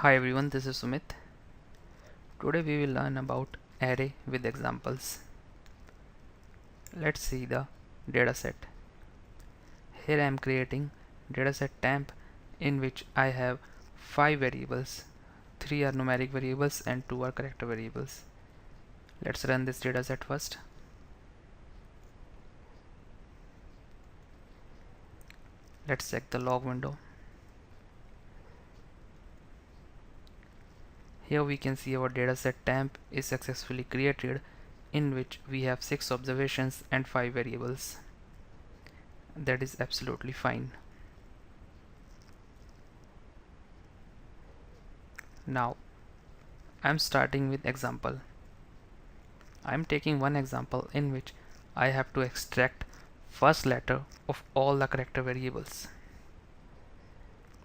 Hi everyone, this is Sumit. Today we will learn about array with examples. Let's see the dataset. Here I am creating dataset temp in which I have 5 variables. 3 are numeric variables and 2 are character variables. Let's run this dataset first. Let's check the log window. Here we can see our dataset temp is successfully created, in which we have 6 observations and 5 variables. That is absolutely fine. Now I'm starting with example. I'm taking one example in which I have to extract first letter of all the character variables.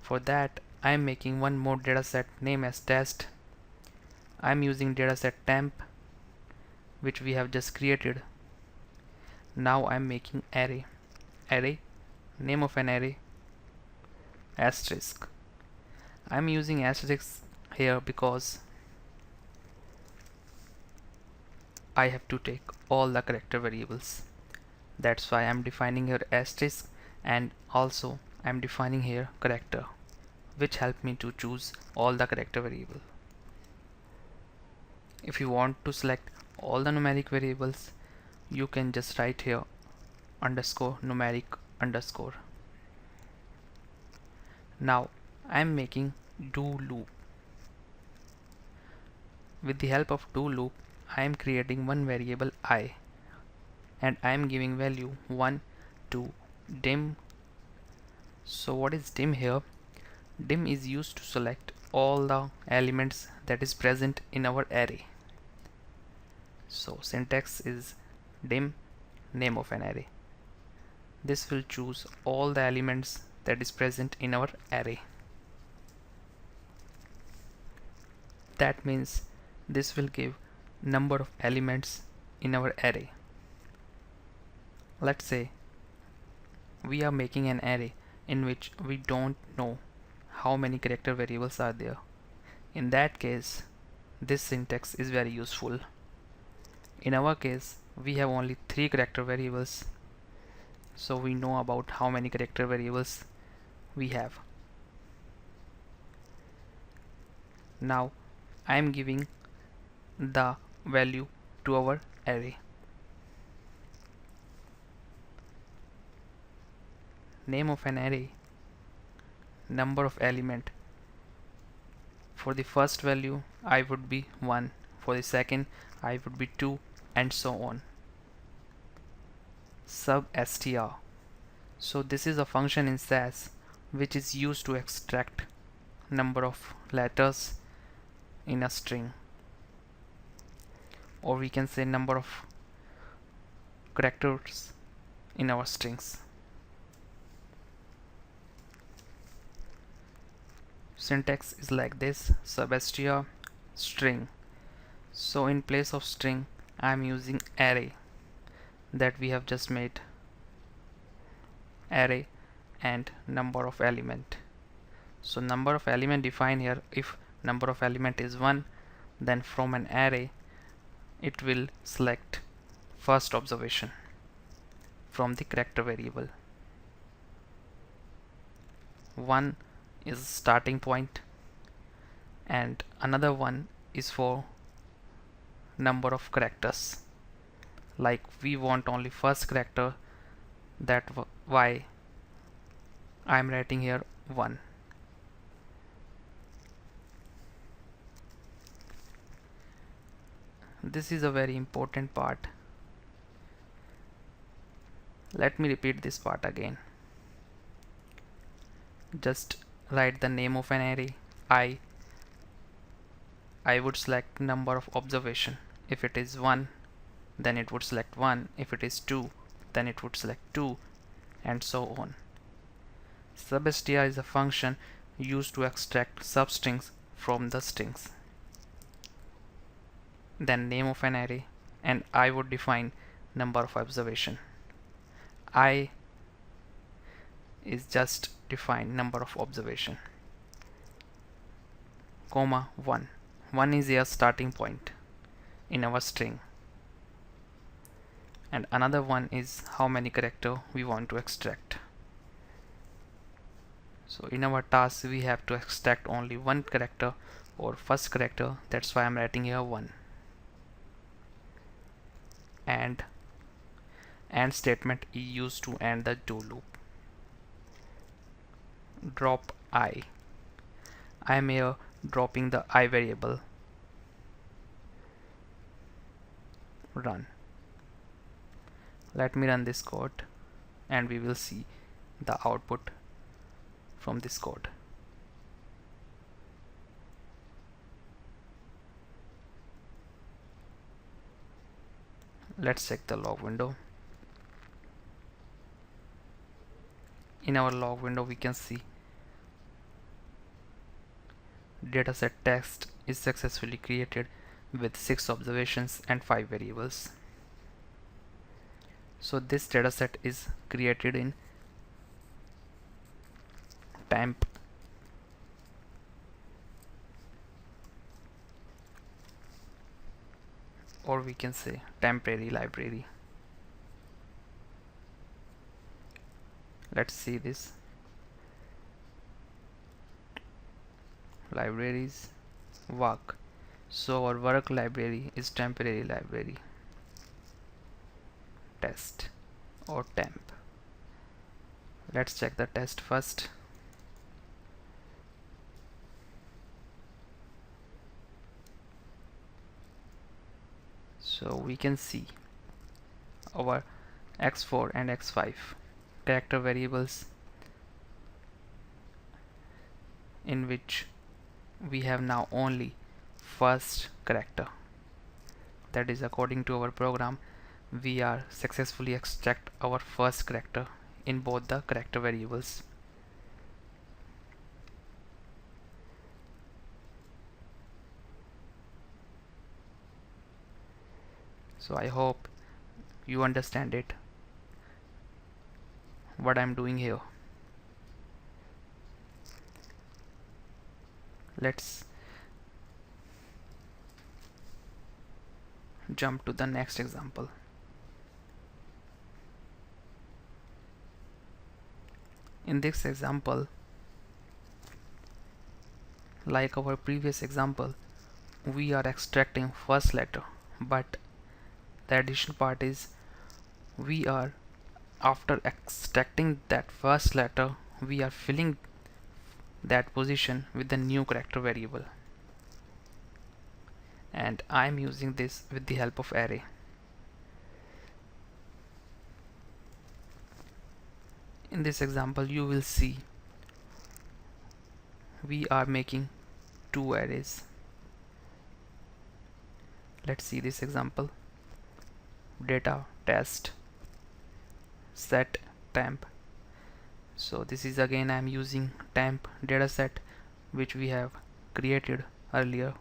For that I'm making one more dataset named as test. I'm using dataset temp which we have just created. Now I'm making array. Name of an array, asterisk. I'm using asterisk here because I have to take all the character variables. That's why I'm defining here asterisk, and also I'm defining here character, which help me to choose all the character variable. If you want to select all the numeric variables, you can just write here underscore numeric underscore. Now I'm making do loop. With the help of do loop, I am creating one variable I, and I am giving value 1 to dim. So what is dim here? Dim is used to select all the elements that is present in our array. So syntax is dim, name of an array. This will choose all the elements that is present in our array. That means this will give number of elements in our array. Let's say we are making an array in which we don't know how many character variables are there. In that case, this syntax is very useful. In our case, we have only 3 character variables, so we know about how many character variables we have. Now I am giving the value to our array. Name of an array, number of element. For the first value I would be 1, for the second I would be 2, and so on. Sub str. So this is a function in SAS which is used to extract number of letters in a string, or we can say number of characters in our strings. Syntax is like this: substr string. So in place of string I am using array that we have just made, array and number of element. So number of element defined here, if number of element is 1, then from an array it will select first observation from the character variable. 1 is starting point and another one is for number of characters. Like we want only first character, that why I am writing here 1. This is a very important part. Let me repeat this part again. Just write the name of an array I would select number of observation. If it is 1, then it would select 1. If it is 2, then it would select 2, and so on. Substr is a function used to extract substrings from the strings. Then name of an array, and I would define number of observation. I is just define number of observation, comma 1. 1 is a starting point in our string, and another one is how many character we want to extract. So in our task we have to extract only one character or first character, that's why I'm writing here 1. And AND statement is used to end the do loop. Drop I. I am here dropping the I variable. Run. Let me run this code and we will see the output from this code. Let's check the log window. In our log window we can see dataset text is successfully created with 6 observations and 5 variables. So this dataset is created in temp or we can say temporary library. Let's see this. Libraries, work. So our work library is temporary library. Test or temp. Let's check the test first. So we can see our x4 and x5 character variables, in which we have now only first character. That is, according to our program, we are successfully extract our first character in both the character variables. So I hope you understand it, what I'm doing here. Let's jump to the next example. In this example, like our previous example, we are extracting first letter, but the additional part is we are, after extracting that first letter, we are filling that position with the new character variable, and I'm using this with the help of array. In this example you will see we are making 2 arrays. Let's see this example. Data test set temp. So this is again I'm using temp dataset which we have created earlier.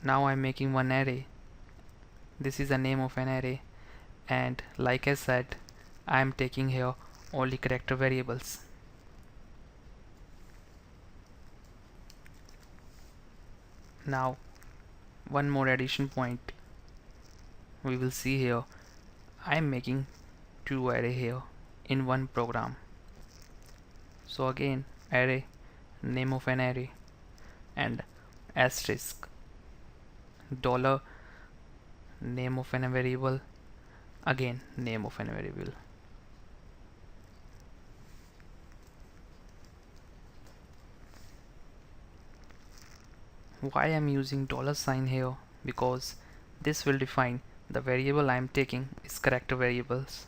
Now I'm making one array. This is the name of an array, and like I said, I'm taking here only character variables. Now one more addition point we will see here. I'm making 2 array here in one program. So again, array, name of an array, and asterisk, dollar, name of a variable, again name of a variable. Why I'm using $sign here? Because this will define the variable I'm taking is character variables.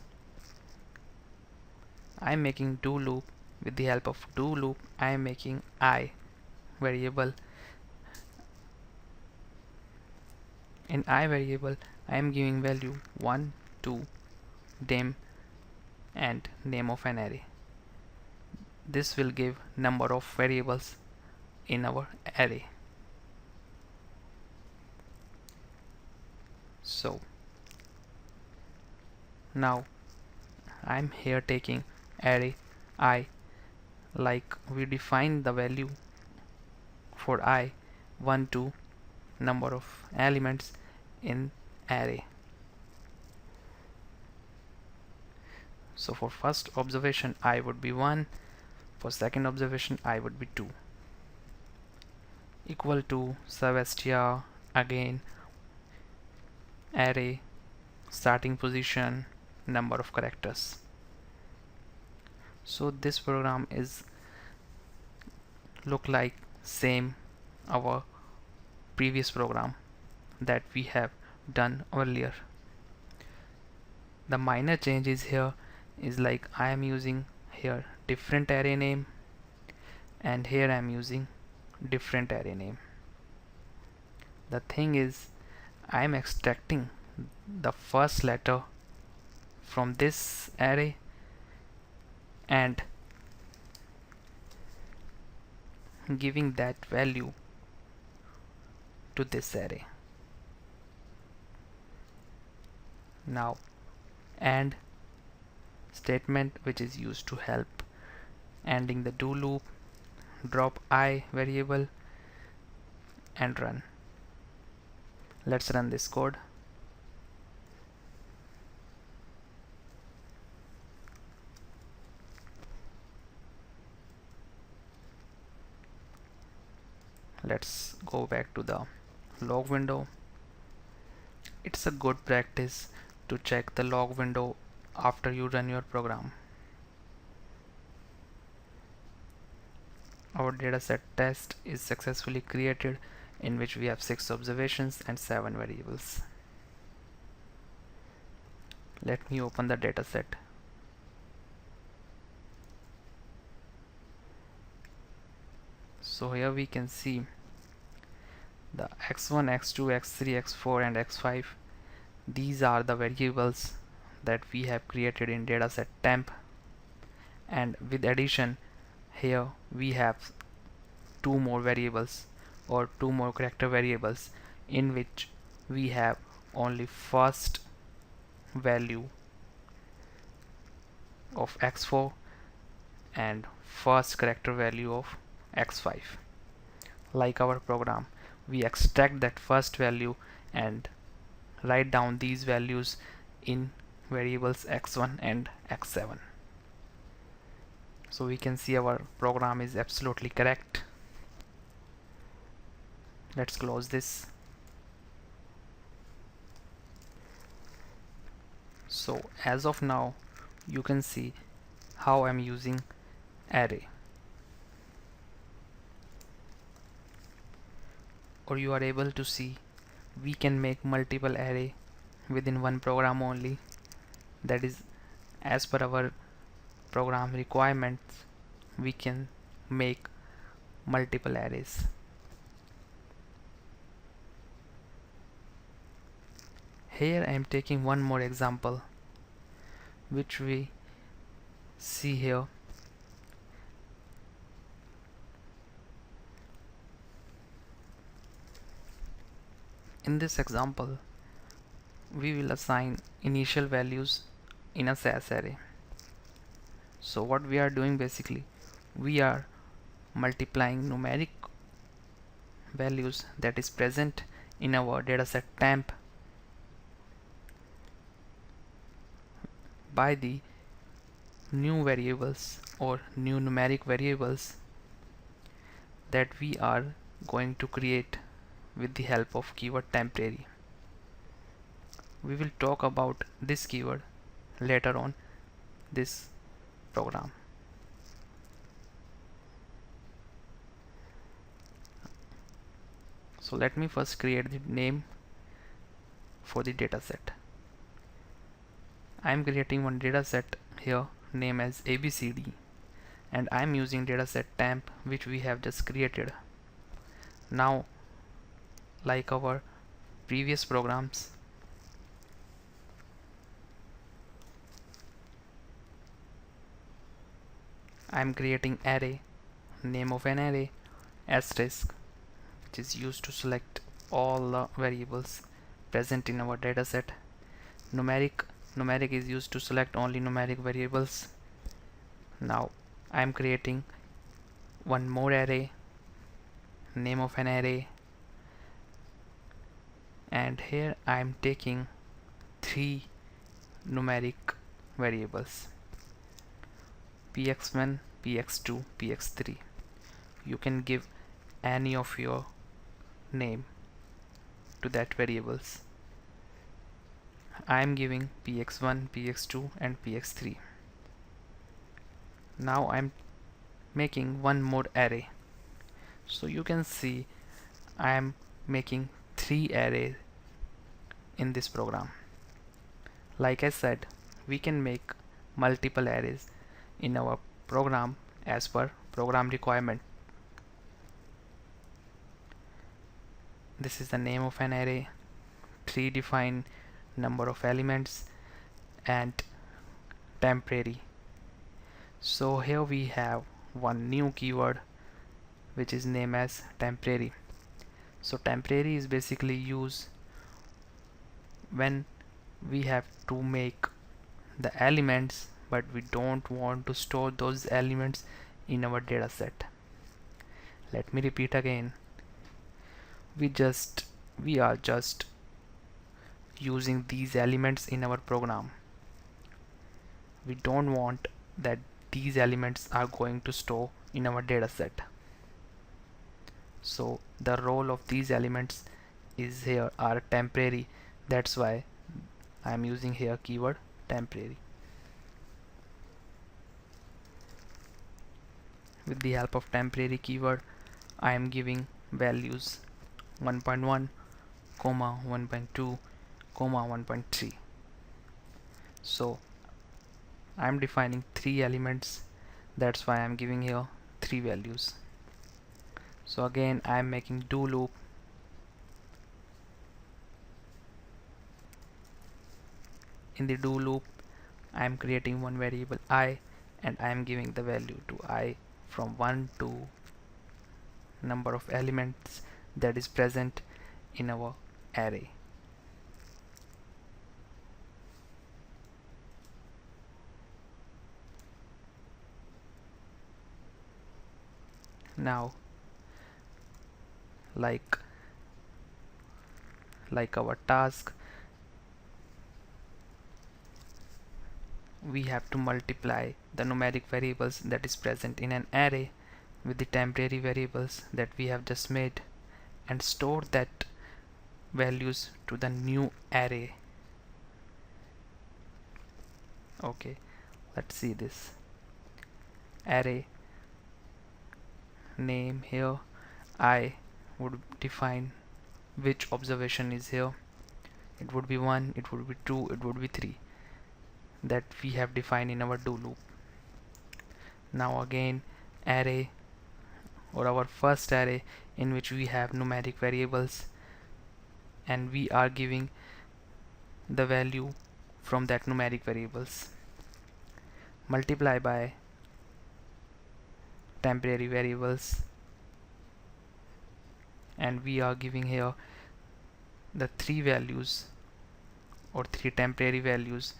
I'm making do loop. With the help of do loop, I am making I variable. In I variable, I am giving value 1, 2, dim, and name of an array. This will give number of variables in our array. So now I'm here taking array I, like we define the value for I 1 to number of elements in array. So for first observation I would be 1, for second observation I would be 2, equal to Savastia, again array, starting position, number of characters. So this program is look like same our previous program that we have done earlier. The minor changes here is like I am using here different array name, and here I am using different array name. The thing is, I am extracting the first letter from this array and giving that value to this array. Now AND statement, which is used to help ending the do loop, drop I variable and run. Let's run this code. Let's go back to the log window. It's a good practice to check the log window after you run your program. Our dataset test is successfully created, in which we have 6 observations and 7 variables. Let me open the dataset. So here we can see the x1, x2, x3, x4 and x5. These are the variables that we have created in dataset temp, and with addition here we have 2 more variables or 2 more character variables, in which we have only first value of x4 and first character value of x5. Like our program, we extract that first value and write down these values in variables x1 and x7. So we can see our program is absolutely correct. Let's close this. So as of now you can see how I'm using array, or you are able to see we can make multiple array within one program only. That is, as per our program requirements, we can make multiple arrays. Here I am taking one more example, which we see here. In this example, we will assign initial values in a SAS array. So what we are doing basically, we are multiplying numeric values that is present in our dataset temp by the new variables or new numeric variables that we are going to create with the help of keyword temporary. We will talk about this keyword later on this program. So let me first create the name for the dataset. I am creating one dataset here named as ABCD, and I am using dataset temp, which we have just created. Now, like our previous programs, I am creating array, name of an array, asterisk, which is used to select all the variables present in our dataset. Numeric is used to select only numeric variables. Now I am creating one more array, name of an array, and here I am taking three numeric variables, px1, px2, px3. You can give any of your name to that variables. I am giving px1, px2 and px3. Now I'm making one more array. So you can see I am making three arrays in this program. Like I said, we can make multiple arrays in our program as per program requirement. This is the name of an array, three defined number of elements, and temporary. So here we have one new keyword which is named as temporary. So temporary is basically used when we have to make the elements but we don't want to store those elements in our data set. Let me repeat again. We are just using these elements in our program. We don't want that these elements are going to store in our data set. So the role of these elements is here are temporary. That's why I am using here keyword temporary. With the help of temporary keyword, I am giving values 1.1, 1.2, 1.3. So I am defining three elements. That's why I am giving here three values. So again I am making do loop. In the do loop I am creating one variable I, and I am giving the value to I from 1 to number of elements that is present in our array. Now like our task, we have to multiply the numeric variables that is present in an array with the temporary variables that we have just made and store that values to the new array. Okay, let's see this array name. Here I would define which observation is here. It would be 1, it would be 2, it would be 3 that we have defined in our do loop. Now again array, or our first array in which we have numeric variables, and we are giving the value from that numeric variables, multiply by temporary variables, and we are giving here the three values or three temporary values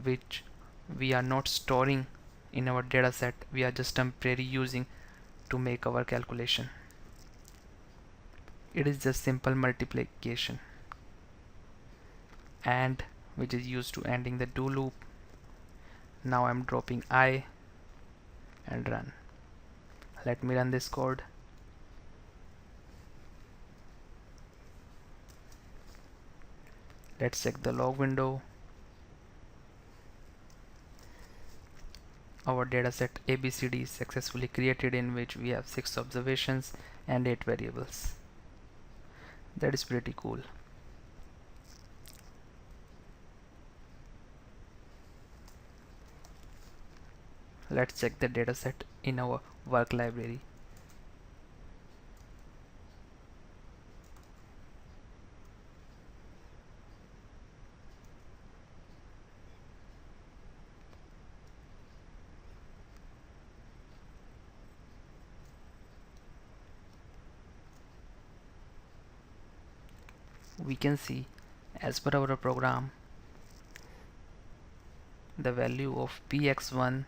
which we are not storing in our data set. We are just temporarily using to make our calculation. It is just simple multiplication, and which is used to ending the do loop. Now I'm dropping I and run. Let me run this code. Let's check the log window. Our dataset ABCD is successfully created, in which we have 6 observations and 8 variables. That is pretty cool. Let's check the dataset in our work library. We can see, as per our program, the value of px1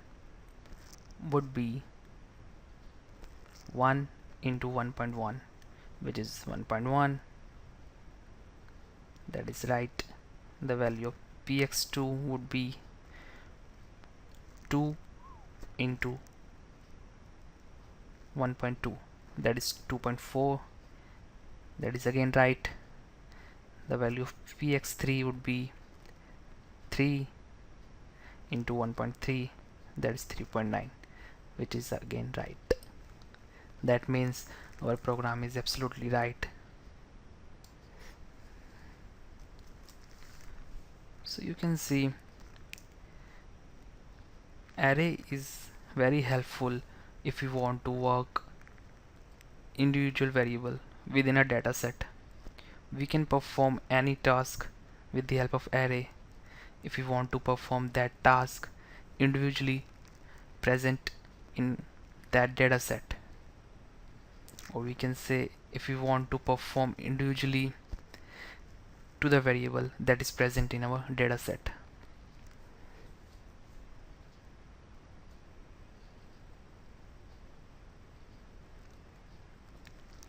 would be 1 into 1.1, which is 1.1. That is right. The value of px2 would be 2 into 1.2, that is 2.4. That is again right. The value of px3 would be 3 into 1.3, that is 3.9, which is again right. That means our program is absolutely right. So you can see array is very helpful if you want to work individual variable within a data set. We can perform any task with the help of array if we want to perform that task individually present in that data set, or we can say if we want to perform individually to the variable that is present in our data set.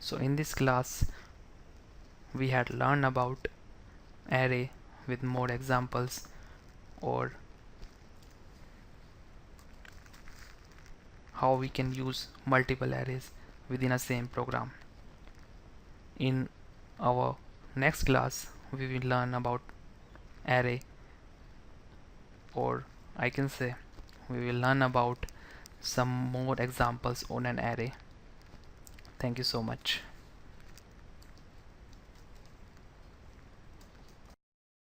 So in this class we had learned about array with more examples, or how we can use multiple arrays within a same program. In our next class we will learn about array, or I can say we will learn about some more examples on an array. Thank you so much.